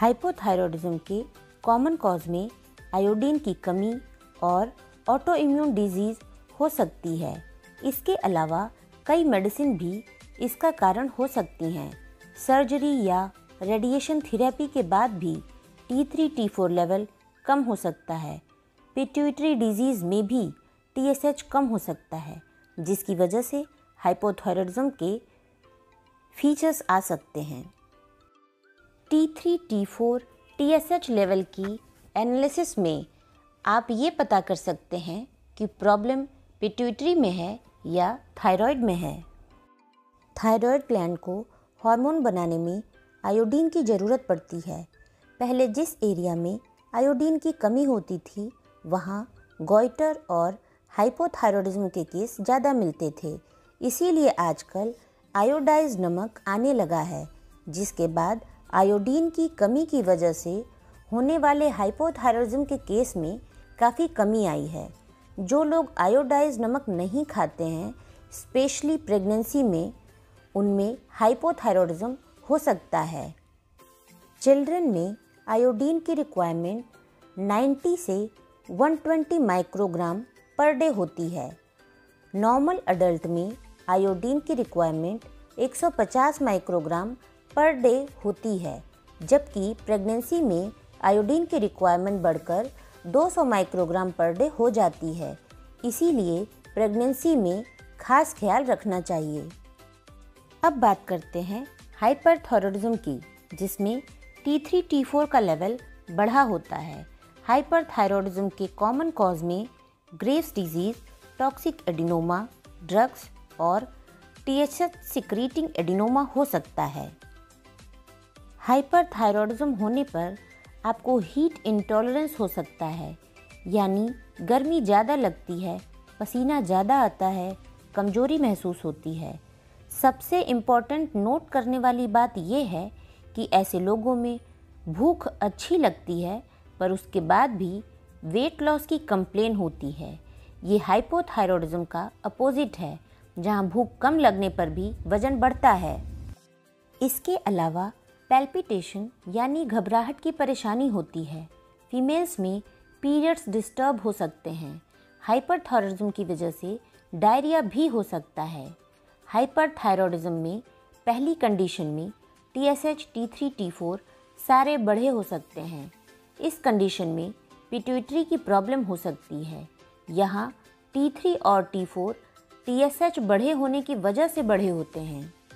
Hypothyroidism के common cause में iodine की कमी और ऑटो इम्यून डिजीज़ हो सकती है। इसके अलावा कई मेडिसिन भी इसका कारण हो सकती हैं। सर्जरी या रेडिएशन थेरेपी के बाद भी T3 T4 लेवल कम हो सकता है। पिट्यूटरी डिजीज़ में भी TSH कम हो सकता है, जिसकी वजह से हाइपोथायरॉयडिज्म के फीचर्स आ सकते हैं। T3 T4 TSH लेवल की एनालिसिस में आप ये पता कर सकते हैं कि प्रॉब्लम पिट्यूटरी में है या थायराइड में है। थायराइड ग्लैंड को हार्मोन बनाने में आयोडीन की ज़रूरत पड़ती है। पहले जिस एरिया में आयोडीन की कमी होती थी वहाँ गॉइटर और हाइपोथायरॉयडिज्म के केस ज़्यादा मिलते थे। इसीलिए आजकल आयोडाइज्ड नमक आने लगा है, जिसके बाद आयोडीन की कमी की वजह से होने वाले हाइपोथायरॉयडिज्म के केस में काफ़ी कमी आई है। जो लोग आयोडाइज्ड नमक नहीं खाते हैं, स्पेशली प्रेगनेंसी में, उनमें हाइपोथायरॉयडिज्म हो सकता है। चिल्ड्रन में आयोडीन की रिक्वायरमेंट 90 से 120 माइक्रोग्राम पर डे होती है। नॉर्मल अडल्ट में आयोडीन की रिक्वायरमेंट 150 माइक्रोग्राम पर डे होती है, जबकि प्रेगनेंसी में आयोडीन की रिक्वायरमेंट बढ़कर 200 माइक्रोग्राम पर डे हो जाती है। इसीलिए प्रेगनेंसी में खास ख्याल रखना चाहिए। अब बात करते हैं हाइपरथायरॉयडिज्म की, जिसमें T3 T4 का लेवल बढ़ा होता है। हाइपरथायरॉयडिज्म के कॉमन कॉज में Graves disease, toxic adenoma, drugs और TSH सिक्रीटिंग एडिनोमा हो सकता है। हाइपरथायरॉयडिज्म होने पर आपको हीट इंटॉलरेंस हो सकता है, यानी गर्मी ज़्यादा लगती है, पसीना ज़्यादा आता है, कमजोरी महसूस होती है। सबसे इम्पॉर्टेंट नोट करने वाली बात यह है कि ऐसे लोगों में भूख अच्छी लगती है, पर उसके बाद भी वेट लॉस की कंप्लेन होती है। ये हाइपोथायरॉयडिज्म का अपोजिट है, जहां भूख कम लगने पर भी वजन बढ़ता है। इसके अलावा पैल्पिटेशन यानी घबराहट की परेशानी होती है। फीमेल्स में पीरियड्स डिस्टर्ब हो सकते हैं। हाइपरथायरॉयडिज्म की वजह से डायरिया भी हो सकता है। हाइपरथायरॉयडिज्म में पहली कंडीशन में TSH, T3, T4 सारे बढ़े हो सकते हैं। इस कंडीशन में पिट्यूटरी की प्रॉब्लम हो सकती है। यहाँ T3 और T4 TSH बढ़े होने की वजह से बढ़े होते हैं।